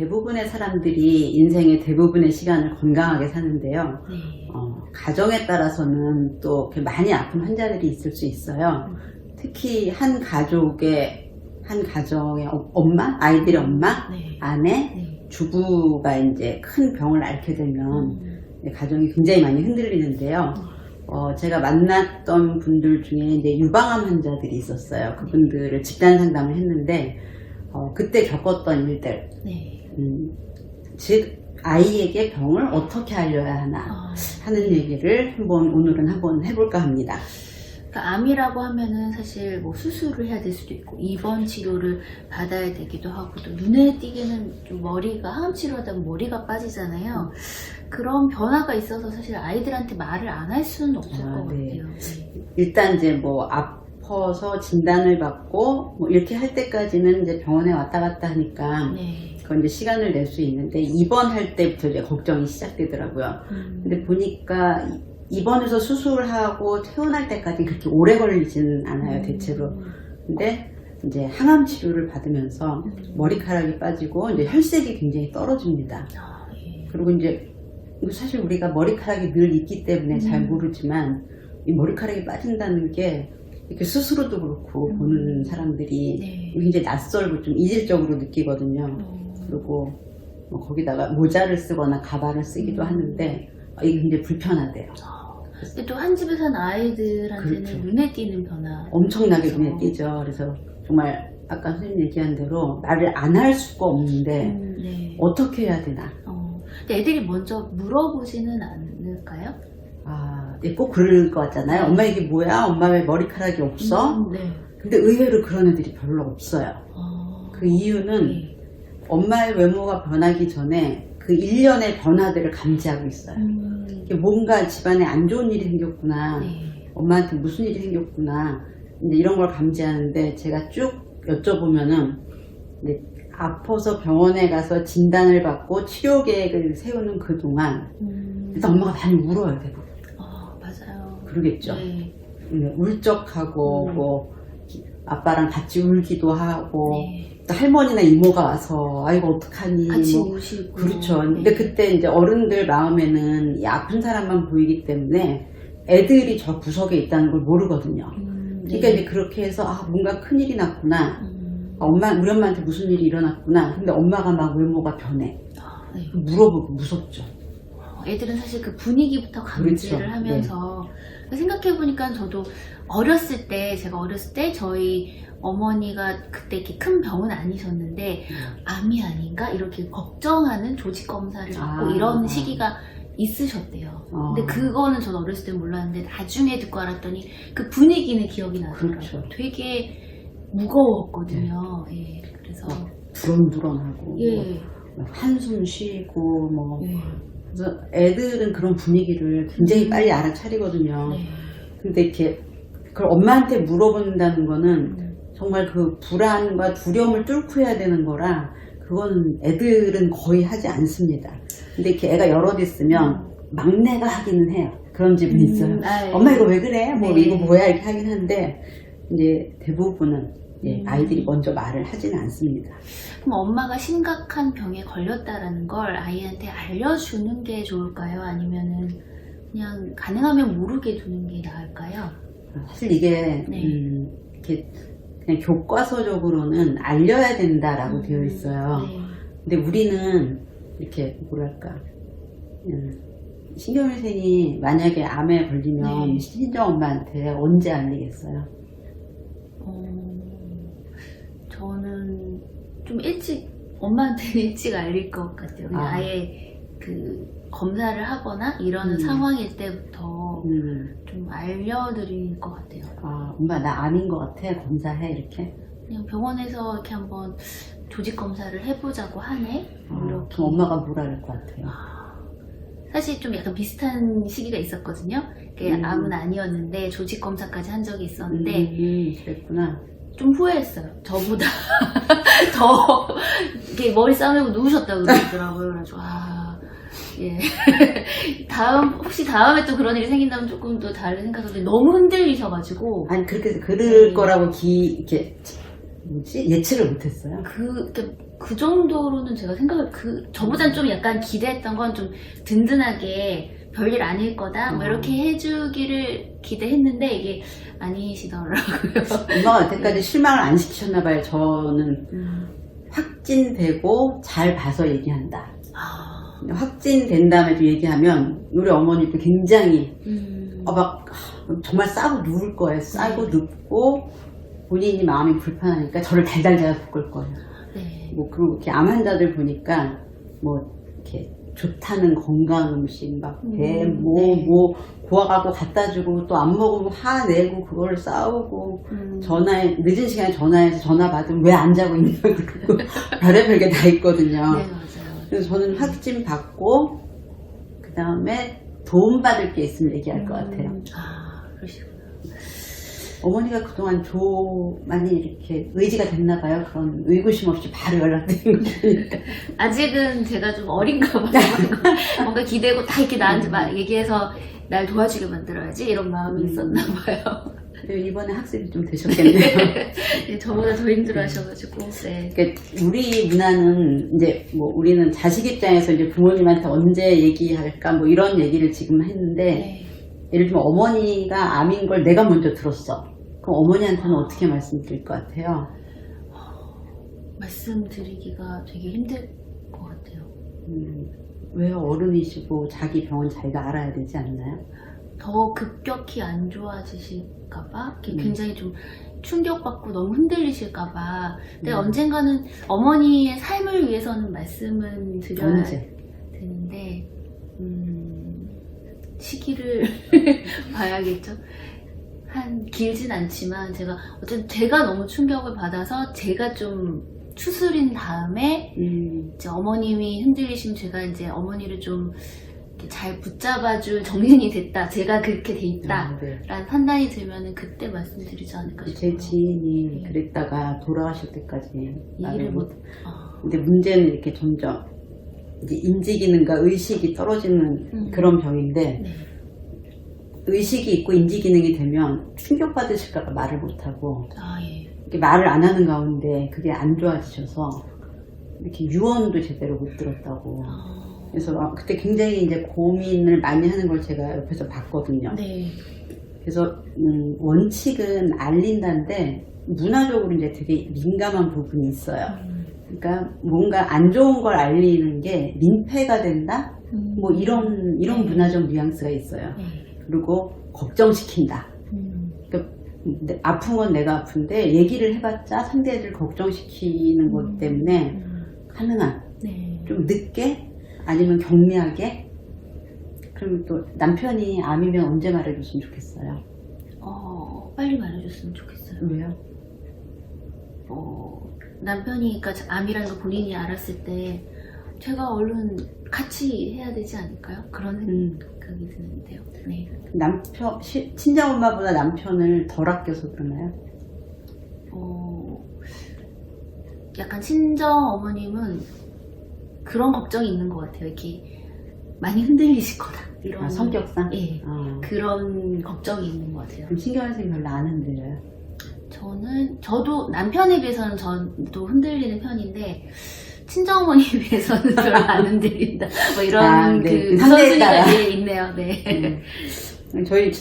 대부분의 사람들이 인생의 대부분의 시간을 건강하게 사는데요. 네. 가정에 따라서는 또 이렇게 많이 아픈 환자들이 있을 수 있어요. 특히 한 가정의 엄마, 아이들의 엄마, 네. 아내, 네. 주부가 이제 큰 병을 앓게 되면 가정이 굉장히 많이 흔들리는데요. 제가 만났던 분들 중에 이제 유방암 환자들이 있었어요. 그분들을 집단 상담을 했는데, 그때 겪었던 일들, 네. 즉 아이에게 병을 어떻게 알려야 하나 하는 얘기를 오늘은 한번 해볼까 합니다. 그러니까 암이라고 하면은 사실 뭐 수술을 해야 될 수도 있고 입원 치료를 받아야 되기도 하고 또 눈에 띄게는 좀 항암 치료하다 보면 머리가 빠지잖아요. 그런 변화가 있어서 사실 아이들한테 말을 안 할 수는 없을 것 네. 같아요. 일단 이제 뭐 아파서 진단을 받고 뭐 이렇게 할 때까지는 이제 병원에 왔다 갔다 하니까 네. 그건 이제 시간을 낼 수 있는데 입원할 때부터 이제 걱정이 시작되더라고요. 근데 보니까 입원해서 수술하고 퇴원할 때까지 그렇게 오래 걸리지는 않아요, 대체로. 근데 이제 항암 치료를 받으면서 머리카락이 빠지고 이제 혈색이 굉장히 떨어집니다. 예. 그리고 이제 사실 우리가 머리카락이 늘 있기 때문에 잘 모르지만 이 머리카락이 빠진다는 게 이렇게 스스로도 그렇고 보는 사람들이 네. 굉장히 낯설고 좀 이질적으로 느끼거든요. 그리고 뭐 거기다가 모자를 쓰거나 가발을 쓰기도 하는데 이게 굉장히 불편하대요. 근데 또 한 집에 사는 아이들한테는 그렇죠. 눈에 띄는 변화 엄청나게 그래서. 눈에 띄죠. 그래서 정말 아까 선생님 얘기한 대로 말을 안 할 수가 없는데 네. 어떻게 해야 되나. 근데 애들이 먼저 물어보지는 않을까요? 네, 꼭 그럴 것 같잖아요. 엄마 이게 뭐야? 엄마 왜 머리카락이 없어? 네. 근데 의외로 그런 애들이 별로 없어요. 그 이유는 네. 엄마의 외모가 변하기 전에 그 일련의 변화들을 감지하고 있어요. 이게 뭔가 집안에 안 좋은 일이 생겼구나. 네. 엄마한테 무슨 일이 생겼구나. 이제 이런 걸 감지하는데 제가 쭉 여쭤보면은 이제 아파서 병원에 가서 진단을 받고 치료 계획을 세우는 그동안 일단 엄마가 많이 울어요, 대부분. 맞아요. 그러겠죠. 네. 울적하고 뭐 아빠랑 같이 울기도 하고 네. 또 할머니나 이모가 와서 아이고 어떡하니 같이 뭐 우시고. 그렇죠. 네. 근데 그때 이제 어른들 마음에는 이 아픈 사람만 보이기 때문에 애들이 저 구석에 있다는 걸 모르거든요. 그러니까 네. 이제 그렇게 해서 뭔가 큰일이 났구나. 우리 엄마한테 무슨 일이 일어났구나. 근데 엄마가 막 외모가 변해. 네. 물어보고 무섭죠. 애들은 사실 그 분위기부터 감지를 그렇죠. 하면서 생각해보니까 저도 제가 어렸을 때 저희 어머니가 그때 이렇게 큰 병은 아니셨는데 암이 아닌가 이렇게 걱정하는 조직 검사를 받고 이런 시기가 있으셨대요. 근데 그거는 저는 어렸을 때 몰랐는데 나중에 듣고 알았더니 그 분위기는 기억이 나더라고요. 그렇죠. 되게 무거웠거든요. 예, 그래서 두런두런하고 예. 뭐 한숨 쉬고 뭐 예. 그래서 애들은 그런 분위기를 굉장히 빨리 알아차리거든요. 네. 근데 이렇게 그걸 엄마한테 물어본다는 거는 정말 그 불안과 두려움을 뚫고 해야 되는 거라 그거는 애들은 거의 하지 않습니다. 근데 이렇게 애가 여럿 있으면 막내가 하기는 해요. 그런 집은 있어요. 예. 엄마 이거 왜 그래? 뭐 네. 이거 뭐야? 이렇게 하긴 한데 이제 대부분은 아이들이 먼저 말을 하지는 않습니다. 그럼 엄마가 심각한 병에 걸렸다라는 걸 아이한테 알려주는 게 좋을까요? 아니면은 그냥 가능하면 모르게 두는 게 나을까요? 사실 이게 네. 이렇게 그냥 교과서적으로는 알려야 된다라고 되어 있어요. 네. 근데 우리는 이렇게 뭐랄까 신경일생이 만약에 암에 걸리면 네. 친정엄마한테 언제 알리겠어요? 저는 좀 엄마한테는 일찍 알릴 것 같아요. 그냥 아예 그 검사를 하거나 이러는 상황일 때부터 좀 알려드릴 것 같아요. 엄마 나 암인 것 같아. 검사해 이렇게. 그냥 병원에서 이렇게 한번 조직 검사를 해보자고 하네. 그럼 엄마가 뭐라 그럴 것 같아요? 사실 좀 약간 비슷한 시기가 있었거든요. 암은 아니었는데 조직 검사까지 한 적이 있었는데 그랬구나. 좀 후회했어요. 저보다 더 이렇게 머리 싸매고 누우셨다고 그러더라고요. 그래서 예. 혹시 다음에 또 그런 일이 생긴다면 조금 또 다른 생각인데 너무 흔들리셔가지고. 아니 그렇게 그럴 거라고 이렇게 예측을 못했어요. 그 정도로는 제가 생각을, 저보단 좀 약간 기대했던 건 좀 든든하게 별일 아닐 거다, 뭐 이렇게 해주기를 기대했는데, 이게 아니시더라고요. 엄마가 여태까지 실망을 안 시키셨나봐요. 저는 확진되고 잘 봐서 얘기한다. 확진된 다음에 또 얘기하면 우리 어머니도 굉장히 정말 싸고 누울 거예요. 싸고 눕고 본인이 마음이 불편하니까 저를 달달 잡을 거예요. 네. 뭐 그리고 이렇게 암 환자들 보니까 뭐 이렇게 좋다는 건강 음식 막 네. 고아갖고 갖다 주고 또 안 먹으면 화내고 그걸 싸우고 늦은 시간에 전화해서 전화 받으면 왜 안 자고 있냐 그러고 별의별 게 다 있거든요. 네, 맞아요. 그래서 저는 확진 받고 그 다음에 도움 받을 게 있으면 얘기할 것 같아요. 그러시구나. 어머니가 그동안 많이 이렇게 의지가 됐나 봐요. 그런 의구심 없이 바로 연락드린 거니까. 아직은 제가 좀 어린가 봐요. 뭔가 기대고 다 이렇게 나한테 막 얘기해서 날 도와주게 만들어야지 이런 마음이 있었나 봐요. 이번에 학습이 좀 되셨겠네요. 네, 저보다 더 힘들어 하셔가지고. 네. 그러니까 우리 문화는 이제 뭐 우리는 자식 입장에서 이제 부모님한테 언제 얘기할까 뭐 이런 얘기를 지금 했는데 네. 예를 들면 어머니가 암인 걸 내가 먼저 들었어. 그럼 어머니한테는 어떻게 말씀드릴 것 같아요? 말씀드리기가 되게 힘들 것 같아요. 왜 어른이시고 자기 병은 자기가 알아야 되지 않나요? 더 급격히 안 좋아지실까봐 굉장히 좀 충격받고 너무 흔들리실까봐. 근데 언젠가는 어머니의 삶을 위해서는 말씀은 드려야 되는데 시기를 봐야겠죠. 길진 않지만 제가 너무 충격을 받아서 제가 좀 추스린 다음에 이제 어머님이 흔들리시면 제가 이제 어머니를 좀 잘 붙잡아줄 정신이 됐다, 제가 그렇게 돼 있다 라는 판단이 들면은 그때 말씀드리지 않을까 싶어요. 제 지인이 그랬다가 돌아가실 때까지 얘기를 근데 문제는 이렇게 점점 이제 인지기능과 의식이 떨어지는 그런 병인데 의식이 있고 인지기능이 되면 충격받으실까봐 말을 못하고 이렇게 말을 안 하는 가운데 그게 안 좋아지셔서 이렇게 유언도 제대로 못 들었다고. 그래서 그때 굉장히 이제 고민을 많이 하는 걸 제가 옆에서 봤거든요. 네. 그래서 원칙은 알린다는데 문화적으로 이제 되게 민감한 부분이 있어요. 그러니까 뭔가 안 좋은 걸 알리는 게 민폐가 된다? 뭐 이런 문화적 뉘앙스가 있어요. 그리고 걱정시킨다. 그러니까 아픈 건 내가 아픈데 얘기를 해봤자 상대를 걱정시키는 것 때문에 가능한 좀 늦게 아니면 경미하게. 그럼 또 남편이 암이면 언제 말해줬으면 좋겠어요? 빨리 말해줬으면 좋겠어요. 왜요? 남편이 그러니까 암이라는 걸 본인이 알았을 때 제가 얼른 같이 해야 되지 않을까요? 그런 생각이 드는데요. 네. 친정엄마보다 남편을 덜 아껴서 그러나요? 약간 친정 어머님은 그런 걱정이 있는 것 같아요. 이렇게 많이 흔들리실 거다, 이런 성격상? 예, 그런 걱정이 있는 것 같아요. 그럼 신경 쓰기 별로 안 흔들려요? 저도 남편에 비해서는 저도 흔들리는 편인데 친정어머니에 비해서는 별로 안 흔들린다, 뭐 이런 그 상대에 따라 있네요. 네. 저희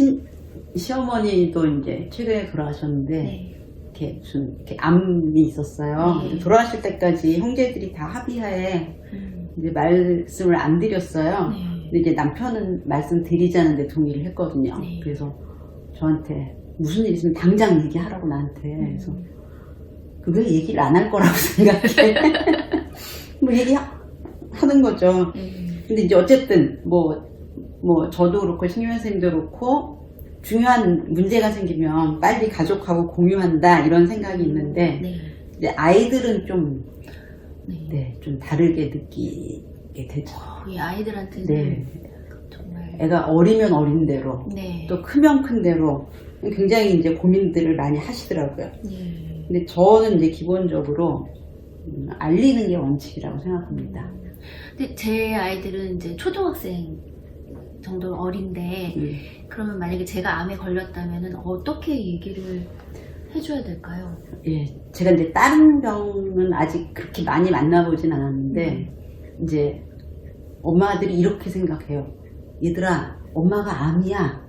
시어머니도 이제 최근에 돌아가셨는데 이렇게 암이 있었어요. 돌아가실 때까지 형제들이 다 합의하에 이제 말씀을 안 드렸어요. 근데 이제 남편은 말씀드리자는데 동의를 했거든요. 그래서 저한테 무슨 일 있으면 당장 얘기하라고 나한테. 그래서 왜 얘기를 안 할 거라고 생각해? 뭐 얘기하는 거죠. 근데 이제 어쨌든 뭐 저도 그렇고 신규현 선생님도 그렇고 중요한 문제가 생기면 빨리 가족하고 공유한다 이런 생각이 있는데 이제 아이들은 좀 다르게 느끼게 되죠. 이 아이들한테는 정말 애가 어리면 어린 대로 또 크면 큰 대로 굉장히 이제 고민들을 많이 하시더라고요. 근데 저는 이제 기본적으로 알리는 게 원칙이라고 생각합니다. 근데 제 아이들은 이제 초등학생 정도 어린데 그러면 만약에 제가 암에 걸렸다면 어떻게 얘기를 해줘야 될까요? 예, 제가 이제 다른 병은 아직 그렇게 많이 만나보진 않았는데, 이제 엄마들이 이렇게 생각해요. 얘들아, 엄마가 암이야.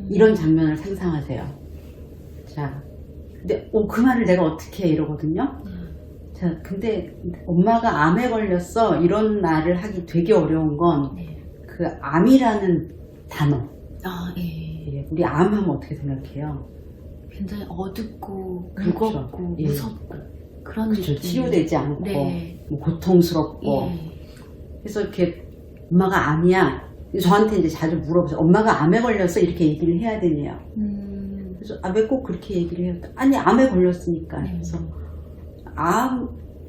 이런 장면을 상상하세요. 자, 근데 그 말을 내가 어떻게 해? 이러거든요. 자, 근데 엄마가 암에 걸렸어. 이런 말을 하기 되게 어려운 건 그 암이라는 단어. 아, 예. 예, 우리 암 하면 어떻게 생각해요? 굉장히 어둡고 그렇죠. 무겁고 예. 무섭고 그런 그렇죠. 느낌. 치료되지 않고 네. 뭐 고통스럽고. 예. 그래서 이렇게 엄마가 암이야. 저한테 이제 자주 물어보세요. 엄마가 암에 걸렸어? 이렇게 얘기를 해야 되네요. 그래서 왜 꼭 그렇게 얘기를 해요? 아니, 암에 걸렸으니까. 그래서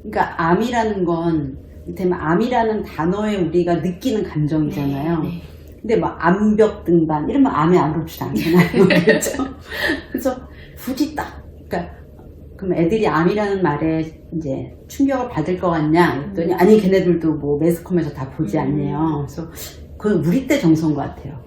그러니까 암이라는 건 이를테면 암이라는 단어에 우리가 느끼는 감정이잖아요. 네, 네. 근데 막 암벽 등반 이러면 암에 아무렇지도 않잖아요. 그렇죠? 그래서 굳이 딱 그러니까 그럼 애들이 암이라는 말에 이제 충격을 받을 것 같냐 했더니 아니 걔네들도 뭐 매스컴에서 다 보지 않네요. 그래서 그건 우리 때 정서인 것 같아요.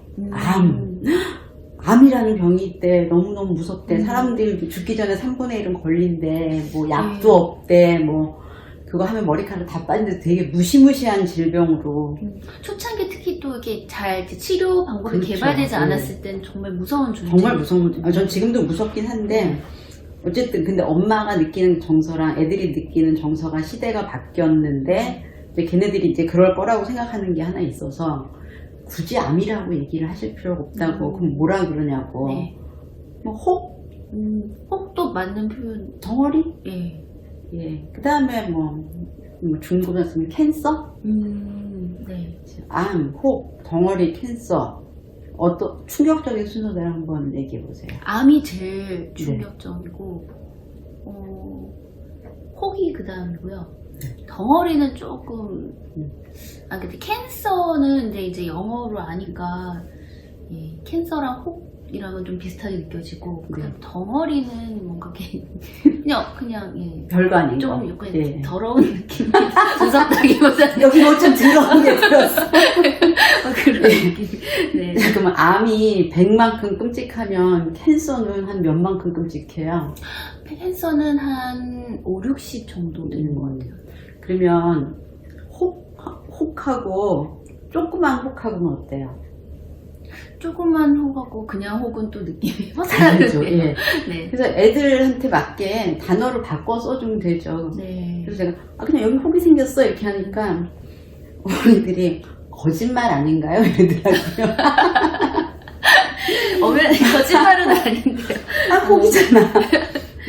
암이라는 병이 있대. 너무너무 무섭대. 사람들이 죽기 전에 3분의 1은 걸린대. 뭐 약도 없대. 뭐 그거 하면 머리카락 다 빠진데 되게 무시무시한 질병으로. 초창기 특히 또 이렇게 잘 이제 치료 방법이 그렇죠. 개발되지 네. 않았을 땐 정말 무서운 존재. 정말 무서운 거죠. 전 지금도 무섭긴 한데 어쨌든 근데 엄마가 느끼는 정서랑 애들이 느끼는 정서가 시대가 바뀌었는데 이제 걔네들이 이제 그럴 거라고 생각하는 게 하나 있어서 굳이 암이라고 얘기를 하실 필요가 없다고. 그럼 뭐라 그러냐고. 네. 뭐 혹? 혹도 맞는 표현. 덩어리? 예. 예. 그 다음에 뭐 중국에서는 캔서? 네. 암, 혹, 덩어리, 캔서. 어떤 충격적인 순서대로 한번 얘기해 보세요. 암이 제일 충격적이고, 혹이 그 다음이고요. 덩어리는 조금, 근데 캔서는 이제 영어로 아니까, 예, 캔서랑 혹이랑은 좀 비슷하게 느껴지고, 그냥 덩어리는 뭔가 그냥, 예. 별거 아닌 좀 거. 약간 예. 더러운 느낌이 무섭다기보다는 여기 뭐 좀 더러운 게 들었어. 그런 느낌. 네. 그러면 암이 100만큼 끔찍하면 캔서는 한 몇만큼 끔찍해요. 캔서는 한 5, 60 정도 되는 것 같아요. 그러면 혹하고 조그만 혹하고는 어때요? 조그만 혹하고 그냥 혹은 또 느낌이 다르죠. 확실하네요. 예. 네. 그래서 애들한테 맞게 단어를 바꿔 써주면 되죠. 네. 그래서 제가 그냥 여기 혹이 생겼어 이렇게 하니까 어머니들이 거짓말 아닌가요? 이러더라고요. 거짓말은 아닌데요. 혹이잖아.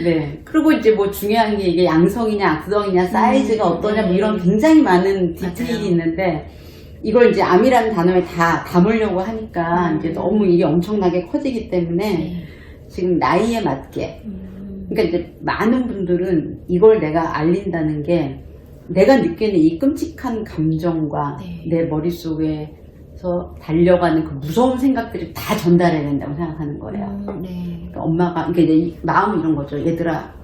네. 그리고 이제 뭐 중요한 게 이게 양성이냐 악성이냐 사이즈가 어떠냐 뭐 이런 굉장히 많은 디테일이 맞아요. 있는데 이걸 이제 암이라는 단어에 다 담으려고 하니까 이제 너무 이게 엄청나게 커지기 때문에 지금 나이에 맞게 그러니까 이제 많은 분들은 이걸 내가 알린다는 게 내가 느끼는 이 끔찍한 감정과 내 머릿속에서 달려가는 그 무서운 생각들을 다 전달해야 된다고 생각하는 거예요. 그러니까 엄마가 그러니까 이제 마음은 이런 거죠. 얘들아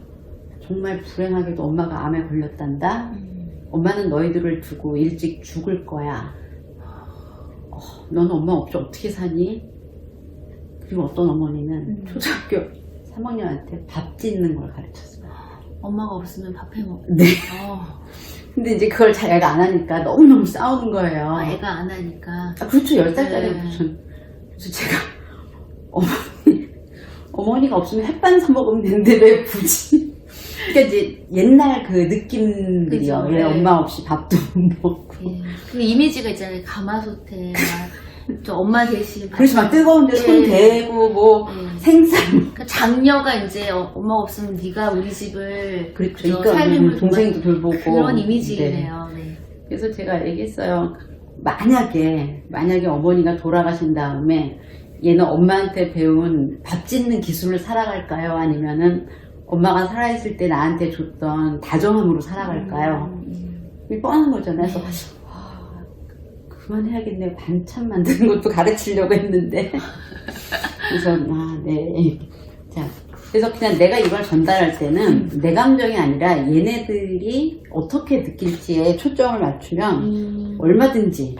정말 불행하게도 엄마가 암에 걸렸단다. 엄마는 너희들을 두고 일찍 죽을 거야. 너는 엄마 없이 어떻게 사니? 그리고 어떤 어머니는 초등학교 3학년한테 밥 짓는 걸 가르쳤어요. 엄마가 없으면 밥 해먹어. 네. 근데 이제 그걸 잘 애가 안 하니까 너무너무 싸우는 거예요. 애가 안 하니까. 그렇죠. 10살짜리 무슨. 그래서 제가 어머니가 없으면 햇반 사 먹으면 되는데 왜 굳이. 그러니까 이제 옛날 그 느낌들이요. 그죠, 예, 엄마 없이 밥도 못 먹고. 예. 그 이미지가 있잖아요. 가마솥에 저 엄마 대신 그렇지 막 뜨거운데 손 대고 뭐 생쌀. 그러니까 장녀가 이제 엄마 없으면 네가 우리 집을 그렇죠. 살림을 동생도 돌보고 그런 이미지네요. 네. 그래서 제가 얘기했어요. 만약에 어머니가 돌아가신 다음에 얘는 엄마한테 배운 밥 짓는 기술을 살아갈까요? 아니면은 엄마가 살아있을 때 나한테 줬던 다정함으로 살아갈까요? 이게 뻔한 거잖아요. 그래서 그만해야겠네요. 반찬 만드는 것도 가르치려고 했는데. 그래서, 네. 자, 그래서 그냥 내가 이걸 전달할 때는 내 감정이 아니라 얘네들이 어떻게 느낄지에 초점을 맞추면 얼마든지,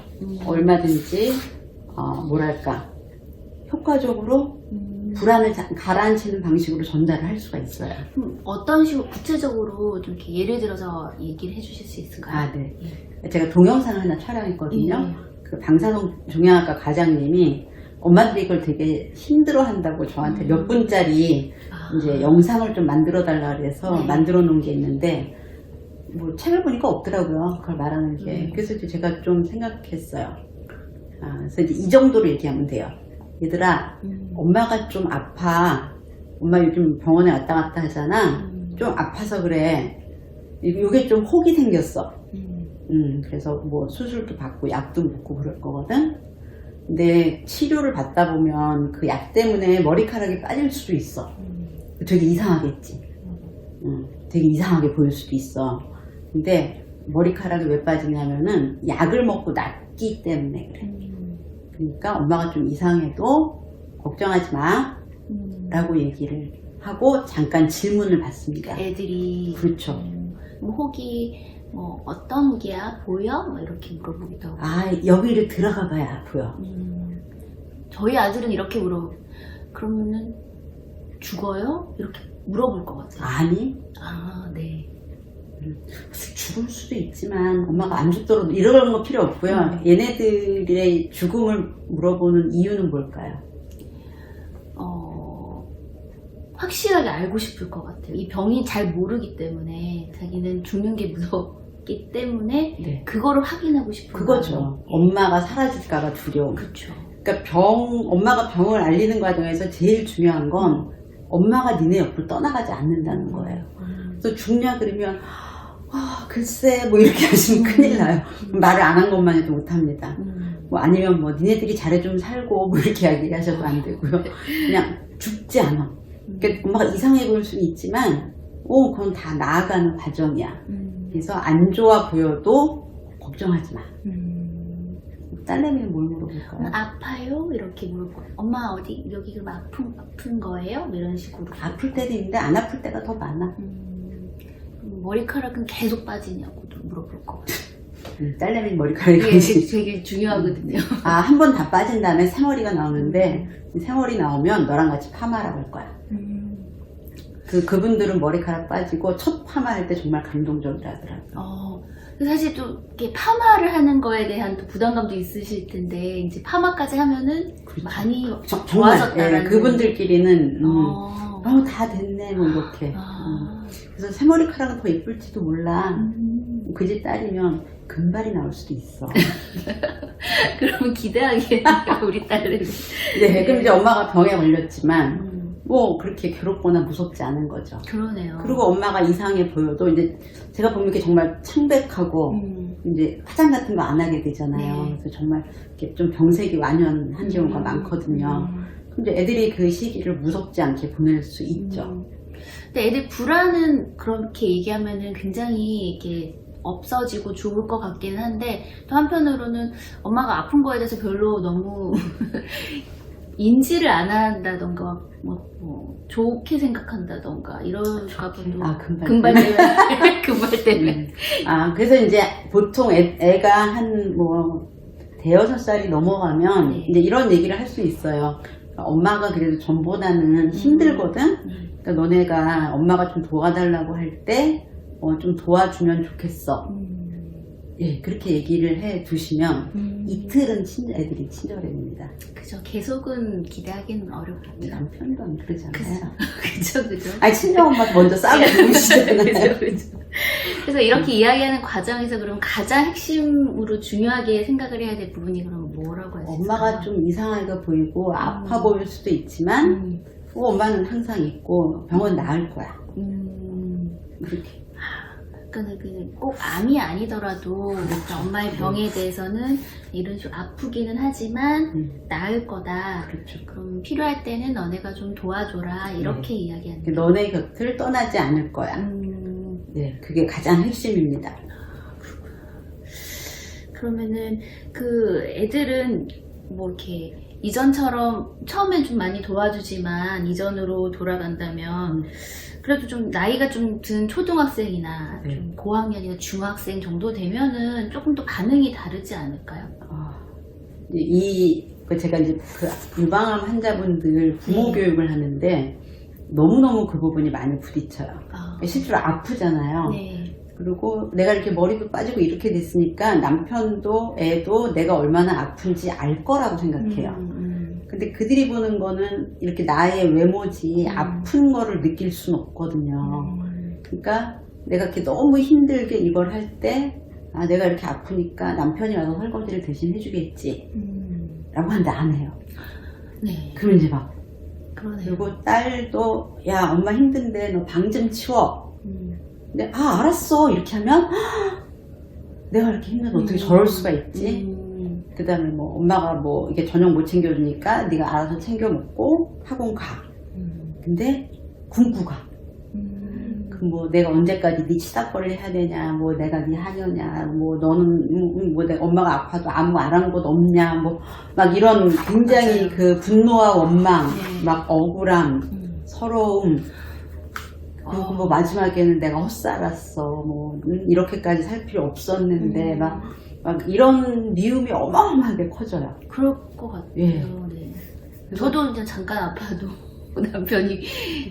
뭐랄까, 효과적으로 불안을 가라앉히는 방식으로 전달을 할 수가 있어요. 그럼 어떤 식으로 구체적으로 좀 이렇게 예를 들어서 얘기를 해주실 수 있을까요? 아, 네. 제가 동영상을 하나 촬영했거든요. 예. 그 방사능 종양학과 과장님이 엄마들이 이걸 되게 힘들어한다고 저한테 몇 분짜리 이제 영상을 좀 만들어 달라 그래서 네. 만들어 놓은 게 있는데 뭐 책을 보니까 없더라고요. 그걸 말하는 게. 그래서 이제 제가 좀 생각했어요. 그래서 이제 이 정도로 얘기하면 돼요. 얘들아, 엄마가 좀 아파. 엄마 요즘 병원에 왔다 갔다 하잖아. 좀 아파서 그래. 이게 좀 혹이 생겼어. 그래서 뭐 수술도 받고 약도 먹고 그럴 거거든. 근데 치료를 받다 보면 그 약 때문에 머리카락이 빠질 수도 있어. 되게 이상하겠지. 되게 이상하게 보일 수도 있어. 근데 머리카락이 왜 빠지냐면은 약을 먹고 낫기 때문에 그래. 그러니까 엄마가 좀 이상해도 걱정하지 마 라고 얘기를 하고 잠깐 질문을 받습니다. 애들이 그렇죠. 뭐 혹이 뭐 어떤 혹이야? 보여? 뭐 이렇게 물어보기도 하고. 아, 여기를 들어가 봐야 보여. 저희 아들은 이렇게 그러면은 죽어요? 이렇게 물어볼 것 같아요. 아니, 아, 네. 죽을 수도 있지만 엄마가 안 죽더라도 이런 거 필요 없고요. 얘네들의 죽음을 물어보는 이유는 뭘까요? 확실하게 알고 싶을 것 같아요. 이 병이 잘 모르기 때문에 자기는 죽는 게 무섭기 때문에 네. 그거를 확인하고 싶은 그거죠. 마음이. 엄마가 사라질까봐 두려움. 그렇죠. 그러니까 엄마가 병을 알리는 과정에서 제일 중요한 건 엄마가 니네 옆을 떠나가지 않는다는 거예요. 그래서 죽냐 그러면 글쎄 뭐 이렇게 하시면 큰일 나요. 말을 안 한 것만 해도 못합니다. 뭐 아니면 뭐 니네들이 잘해 좀 살고 뭐 이렇게 이야기하셔도 안 되고요. 그냥 죽지 않아. 그러니까 엄마가 이상해 보일 수는 있지만 그건 다 나아가는 과정이야. 그래서 안 좋아 보여도 걱정하지 마. 딸내미는 뭘 물어볼까요? 아파요? 이렇게 물어보고 엄마 어디 여기 좀 아픈 거예요? 뭐 이런 식으로. 아플 때도 있는데 안 아플 때가 더 많아. 머리카락은 계속 빠지냐고도 물어볼 거 같아요. 딸내미 머리카락이 이게 되게 중요하거든요. 한 번 다 빠진 다음에 생머리가 나오는데 생머리 나오면 너랑 같이 파마라고 할 거야. 그분들은 머리카락 빠지고 첫 파마할 때 정말 감동적이라 하더라고요. 사실 또 이렇게 파마를 하는 거에 대한 또 부담감도 있으실 텐데 이제 파마까지 하면은 그렇죠. 많이 정말 좋아졌다라는. 그분들끼리는 다 됐네 뭐 이렇게. 그래서 새머리카락은 더 예쁠지도 몰라. 그 집 딸이면 금발이 나올 수도 있어. 그러면 기대하게 우리 딸은. 네, 그럼 이제 엄마가 병에 걸렸지만 뭐 그렇게 괴롭거나 무섭지 않은 거죠. 그러네요. 그리고 엄마가 이상해 보여도 이제 제가 보면 이렇게 정말 창백하고 이제 화장 같은 거 안 하게 되잖아요. 네. 그래서 정말 이렇게 좀 병색이 완연한 경우가 많거든요. 근데 애들이 그 시기를 무섭지 않게 보낼 수 있죠. 근데 애들 불안은 그렇게 얘기하면은 굉장히 이렇게 없어지고 좋을 것 같기는 한데 또 한편으로는 엄마가 아픈 거에 대해서 별로 너무 인지를 안 한다던가 뭐 좋게 생각한다던가 이럴까 보도. 금발 때문에. 금발 때문에. 그래서 이제 보통 애가 한 뭐 대여섯 살이 넘어가면 네. 이제 이런 얘기를 할 수 있어요. 엄마가 그래도 전보다는 힘들거든. 그러니까 너네가 엄마가 좀 도와달라고 할 때 좀 도와주면 좋겠어. 예, 그렇게 얘기를 해 두시면 이틀은 애들이 친절해집니다. 그죠. 계속은 기대하기는 어렵죠. 남편도 안 그러잖아요. 그죠. 아니, 친정엄마 먼저 싸고 누우시잖아요. 그래서 이렇게 이야기하는 과정에서 그럼 가장 핵심으로 중요하게 생각을 해야 될 부분이 그럼 뭐라고 하실까요? 엄마가 좀 이상하게 보이고 아파 보일 수도 있지만 엄마는 항상 있고 병원 나을 거야. 그렇게. 그러니까 꼭 암이 아니더라도 그러니까 엄마의 병에 대해서는 이런 식으로 아프기는 하지만 나을 거다. 그렇죠. 그럼 필요할 때는 너네가 좀 도와줘라. 이렇게 이야기하는 거예요. 너네 곁을 떠나지 않을 거야. 네, 그게 가장 핵심입니다. 그러면은 그 애들은 뭐 이렇게 이전처럼 처음엔 좀 많이 도와주지만 이전으로 돌아간다면 그래도 좀 나이가 좀 든 초등학생이나 좀 고학년이나 중학생 정도 되면은 조금 더 반응이 다르지 않을까요? 이 제가 이제 그 유방암 환자분들 부모 네. 교육을 하는데 너무너무 그 부분이 많이 부딪혀요. 실제로 아프잖아요. 네. 그리고 내가 이렇게 머리도 빠지고 이렇게 됐으니까 남편도 애도 내가 얼마나 아픈지 알 거라고 생각해요. 근데 그들이 보는 거는 이렇게 나의 외모지 아픈 거를 느낄 수는 없거든요. 그러니까 내가 이렇게 너무 힘들게 이걸 할 때 아, 내가 이렇게 아프니까 남편이 와서 설거지를 대신 해주겠지 라고 하는데 안 해요. 네. 그러면 이제 막 그러네요. 그리고 딸도 야 엄마 힘든데 너 방 좀 치워. 근데 아 알았어 이렇게 하면 내가 이렇게 힘들어 어떻게 저럴 수가 있지? 그 다음에 뭐 엄마가 뭐 이게 저녁 못 챙겨주니까 네가 알아서 챙겨 먹고 학원 가. 근데 굶고 가. 그 뭐 내가 언제까지 네 치다거리를 해야 되냐, 뭐 내가 네 하녀냐, 뭐 너는 뭐 내가 엄마가 아파도 아무 아랑곳 없냐, 뭐 막 이런 굉장히 맞아요. 그 분노와 원망, 네. 막 억울함, 서러움. 그리고 뭐 마지막에는 내가 헛살았어, 뭐 이렇게까지 살 필요 없었는데 막 이런 미움이 어마어마하게 커져요. 그럴 것 같아요. 예. 네. 저도 이제 잠깐 아파도 남편이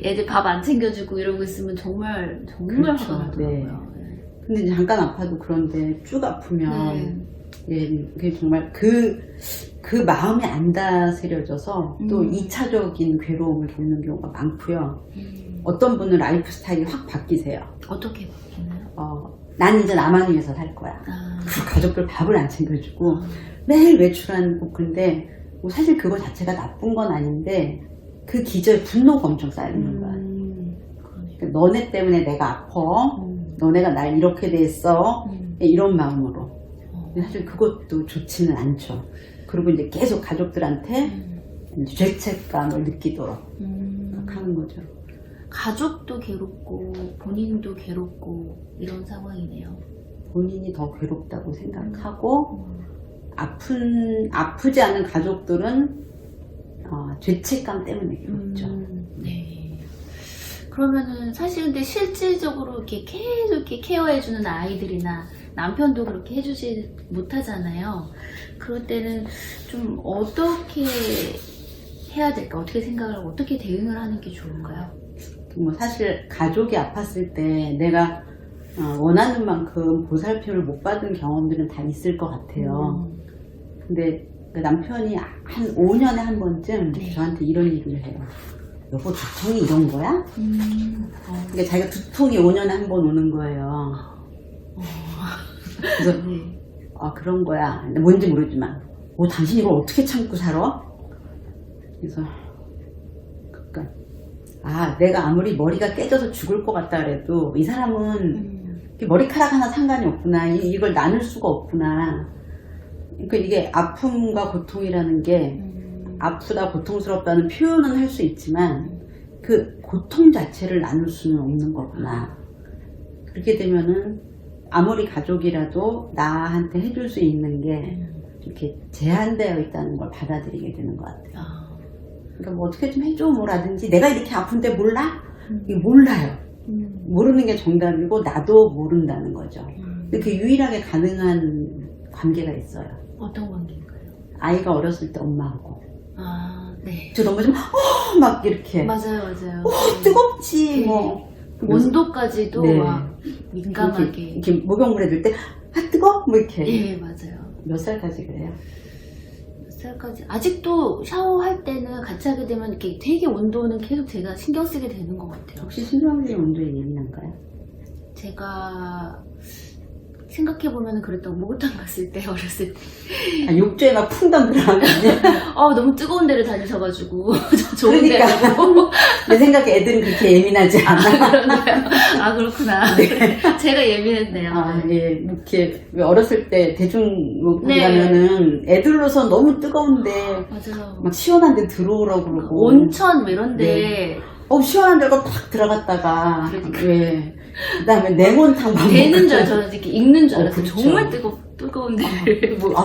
애들 밥 안 챙겨주고 이러고 있으면 정말 그렇죠. 화가 나더라고요. 근데 이제 잠깐 아파도 그런데 쭉 아프면 네. 예, 그게 정말 그 마음이 안 다스려져서 또 2차적인 괴로움을 겪는 경우가 많고요. 어떤 분은 라이프 스타일이 확 바뀌세요. 어떻게 바뀌나요? 난 이제 나만 위해서 살 거야. 그리고 가족들 밥을 안 챙겨주고 매일 외출하고 근데 뭐 사실 그거 자체가 나쁜 건 아닌데 그 기저에 분노가 엄청 쌓이는 거야. 그러니까 너네 때문에 내가 아파. 너네가 날 이렇게 됐어. 이런 마음으로. 근데 사실 그것도 좋지는 않죠. 그리고 이제 계속 가족들한테 이제 죄책감을 느끼도록 하는 거죠. 가족도 괴롭고 본인도 괴롭고 이런 상황이네요. 본인이 더 괴롭다고 생각하고 아프지 않은 가족들은 죄책감 때문에 괴롭죠. 네. 그러면은 사실 근데 실질적으로 이렇게 계속 이렇게 케어해주는 아이들이나 남편도 그렇게 해주지 못하잖아요. 그럴 때는 좀 어떻게 해야 될까? 어떻게 생각을 하고 어떻게 대응을 하는 게 좋은가요? 뭐 사실 가족이 아팠을 때 내가 원하는 만큼 보살핌을 못 받은 경험들은 다 있을 것 같아요. 근데 그 남편이 한 5년에 한 번쯤 네. 저한테 이런 얘기를 해요. 여보 두통이 이런 거야? 그러니까 자기가 두통이 5년에 한 번 오는 거예요. 그래서 네. 그런 거야. 근데 뭔지 모르지만 당신 이걸 어떻게 참고 살아? 그래서 그러니까 내가 아무리 머리가 깨져서 죽을 것 같다 그래도 이 사람은 머리카락 하나 상관이 없구나. 이걸 나눌 수가 없구나. 그러니까 이게 아픔과 고통이라는 게 아프다 고통스럽다는 표현은 할 수 있지만 그 고통 자체를 나눌 수는 없는 거구나. 그렇게 되면은 아무리 가족이라도 나한테 해줄 수 있는 게 이렇게 제한되어 있다는 걸 받아들이게 되는 것 같아요. 그러니까 뭐 어떻게 좀 해줘 뭐라든지 내가 이렇게 아픈데 몰라? 이게 몰라요. 모르는 게 정답이고 나도 모른다는 거죠. 근데 그 유일하게 가능한 관계가 있어요. 어떤 관계인가요? 아이가 어렸을 때 엄마하고 네. 저 넘어지면 막 이렇게 맞아요. 뜨겁지 네. 뭐 온도까지도 네. 막 민감하게. 이렇게 목욕물 해줄 때 뜨거? 뭐 이렇게 네, 맞아요. 몇 살까지 그래요? 몇 살까지? 아직도 샤워할 때는 같이 하게 되면 이렇게 되게 온도는 계속 제가 신경 쓰게 되는 것 같아요. 혹시 신경질 온도에 예민한가요? 제가 생각해보면 그랬던 목욕탕 갔을 때 어렸을 때 욕조에 막 풍덩 들어가는데 너무 뜨거운 데를 다니셔가지고 좋은 그러니까. 데라고 내 생각에 애들은 그렇게 예민하지 않아. 그런가요? 그렇구나. 네. 제가 예민했네요. 예, 이렇게 왜 어렸을 때 대중목욕 네. 가면은 애들로서 너무 뜨거운데 맞아요. 막 시원한 데 들어오라고 그러고 온천 뭐 이런데 네. 시원한 데가 팍 들어갔다가 그러니까. 예. 그다음에 냉온탕 밥 되는 줄 저는 이렇게 익는 줄 알았어요. 그렇죠. 정말 뜨거운데.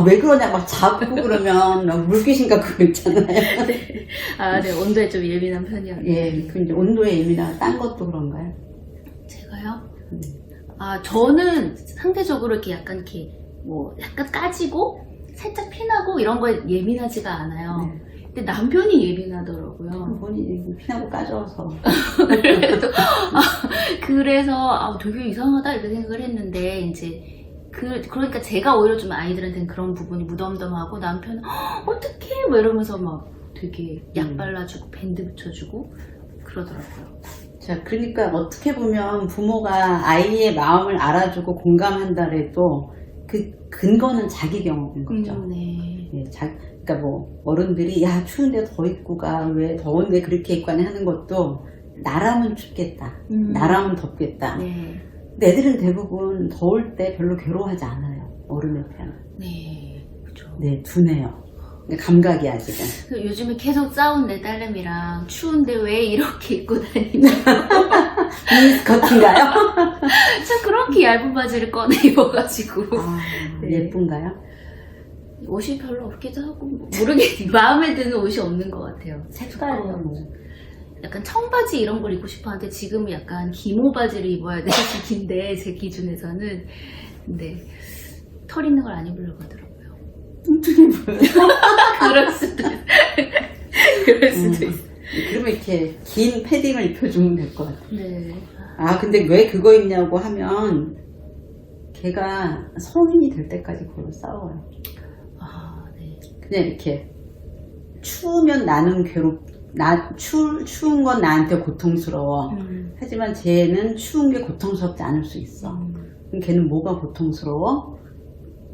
왜 그러냐 막 잡고 그러면 막 물귀신 같고 그랬잖아요. 네, 온도에 좀 예민한 편이었는데. 예, 그 이제 온도에 예민한 딴 것도 그런가요? 제가요? 저는 상대적으로 이렇게 약간 이렇게 뭐 약간 까지고 살짝 피나고 이런 거에 예민하지가 않아요. 네. 근데 남편이 예민하더라고요. 본인이 피나고 까져서. 그래서 되게 이상하다 이렇게 생각을 했는데 이제 그러니까 제가 오히려 좀 아이들한테는 그런 부분이 무덤덤하고 남편은 어떡해 뭐 이러면서 막 되게 약 발라주고 밴드 붙여주고 그러더라고요. 자, 그러니까 어떻게 보면 부모가 아이의 마음을 알아주고 공감한다래도 그 근거는 자기 경험인 거죠. 네. 예, 그러니까 뭐 어른들이 야 추운데 더 입고 가, 왜 더운데 그렇게 입고 가냐 하는 것도 나라면 춥겠다, 나라면 덥겠다. 네. 근데 애들은 대부분 더울 때 별로 괴로워하지 않아요. 어른의 편은. 네. 그죠. 네, 둔해요. 감각이 아직은. 요즘에 계속 싸운 내 딸내미랑 추운데 왜 이렇게 입고 다니냐. 미니스커트인가요? 참 그렇게 얇은 바지를 꺼내 입어가지고. 네. 예쁜가요? 옷이 별로 없기도 하고 모르겠 마음에 드는 옷이 없는 것 같아요. 색깔이요 뭐. 약간 청바지 이런 걸 입고 싶어 하는데 지금은 약간 기모 바지를 입어야 되는 시기인데 제 기준에서는. 근데 털 있는 걸 안 입으려고 하더라고요. 뚱뚱해 보여요. 그럴 수도 그럴 수도 있어. 그러면 이렇게 긴 패딩을 입혀주면 될 것 같아요. 네. 아 근데 왜 그거 입냐고 하면 걔가 성인이 될 때까지 그걸로 싸워요. 아, 네. 그냥 이렇게 추우면 나는 추운 건 나한테 고통스러워. 하지만 쟤는 추운 게 고통스럽지 않을 수 있어. 그럼 걔는 뭐가 고통스러워?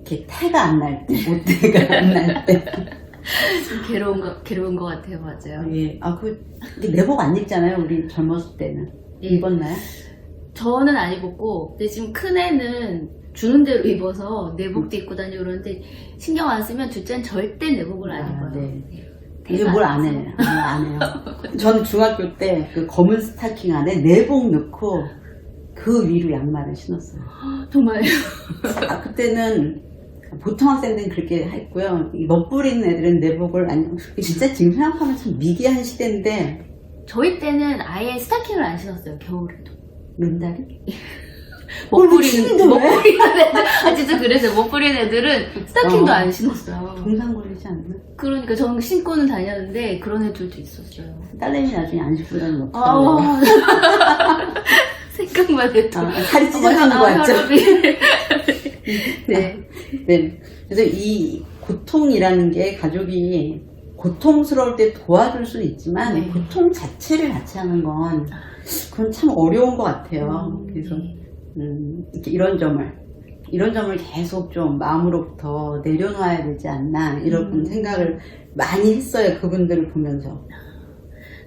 이렇게 태가 안 날 때, 옷태가 안 날 때. 좀 괴로운 것 같아요, 맞아요. 예, 내복 안 입잖아요, 우리 젊었을 때는. 예. 입었나요? 저는 안 입었고, 근데 지금 큰 애는 주는 대로 입어서 내복도 입고 다니고 그러는데 신경 안 쓰면 둘째는 절대 내복을 안 입어요. 네. 네. 이게 뭘 안 해? 안 해요. 저는 중학교 때 그 검은 스타킹 안에 내복 넣고 그 위로 양말을 신었어요. 정말요? 그때는 보통 학생들은 그렇게 했고요. 멋부리는 애들은 내복을 안, 진짜 지금 생각하면 참 미개한 시대인데. 저희 때는 아예 스타킹을 안 신었어요, 겨울에도. 른다리? 멋부리는 애들, 진짜 그랬어요. 멋부리는 애들은 스타킹도 안 신었어요. 동상 걸리지 않나? 그러니까 저는 신고는 다녔는데 그런 애들도 있었어요. 딸내미 나중에 안 신고 다니면 아, 어떡하려고. 생각만 해도. 살이 찢어지는 거 같죠? 네. 네. 그래서 이 고통이라는 게 가족이 고통스러울 때 도와줄 수는 있지만 네. 고통 자체를 같이 하는 건 그건 참 어려운 것 같아요. 그래서 이렇게 이런 점을 계속 좀 마음으로부터 내려놔야 되지 않나 이런 생각을 많이 했어요. 그분들을 보면서.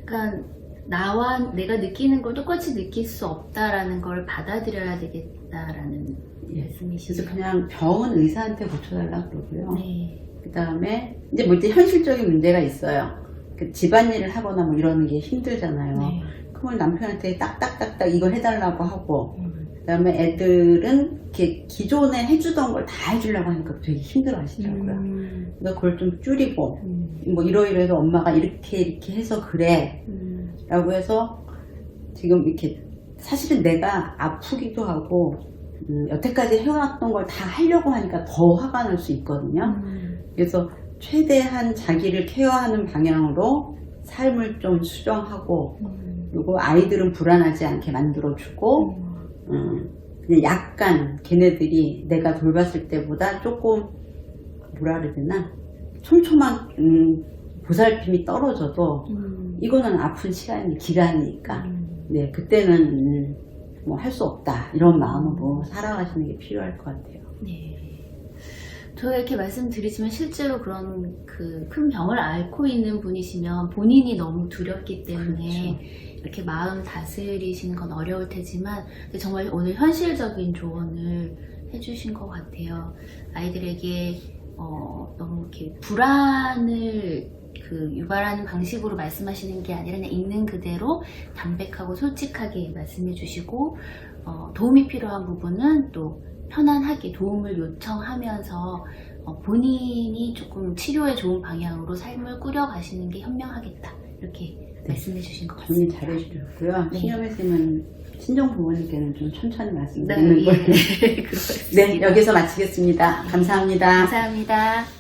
그러니까 내가 느끼는 걸 똑같이 느낄 수 없다라는 걸 받아들여야 되겠다라는 말씀이시죠. 그래서 그냥 병은 의사한테 고쳐달라 그러고요. 네. 그 다음에 이제 현실적인 문제가 있어요. 그 집안일을 하거나 뭐 이러는 게 힘들잖아요. 네. 그러면 남편한테 딱딱딱딱 이거 해달라고 하고 그 다음에 애들은 이렇게 기존에 해주던 걸 다 해주려고 하니까 되게 힘들어 하시더라고요. 그러니까 그걸 좀 줄이고 뭐 이러이러해서 엄마가 이렇게 해서 그래 라고 해서 지금 이렇게 사실은 내가 아프기도 하고 여태까지 해왔던 걸 다 하려고 하니까 더 화가 날 수 있거든요. 그래서 최대한 자기를 케어하는 방향으로 삶을 좀 수정하고 그리고 아이들은 불안하지 않게 만들어주고 그냥 약간 걔네들이 내가 돌봤을 때보다 조금 뭐라 그래야 되나 촘촘한 보살핌이 떨어져도 이거는 아픈 기간이니까 네 그때는 뭐 할 수 없다 이런 마음으로 살아가시는 게 필요할 것 같아요. 네. 저희가 이렇게 말씀드리지만 실제로 그런 그 큰 병을 앓고 있는 분이시면 본인이 너무 두렵기 때문에 그렇죠. 이렇게 마음 다스리시는 건 어려울 테지만 정말 오늘 현실적인 조언을 해주신 것 같아요. 아이들에게 너무 이렇게 불안을 유발하는 방식으로 말씀하시는 게 아니라 그냥 있는 그대로 담백하고 솔직하게 말씀해 주시고 도움이 필요한 부분은 또 편안하게 도움을 요청하면서 본인이 조금 치료에 좋은 방향으로 삶을 꾸려가시는 게 현명하겠다 이렇게 말씀해 주신 것 정리 같습니다. 잘해주셨고요. 네. 신영애 쌤은 친정 부모님께는 좀 천천히 말씀드리는 네, 걸로. 네, 네, 여기서 마치겠습니다. 감사합니다. 감사합니다.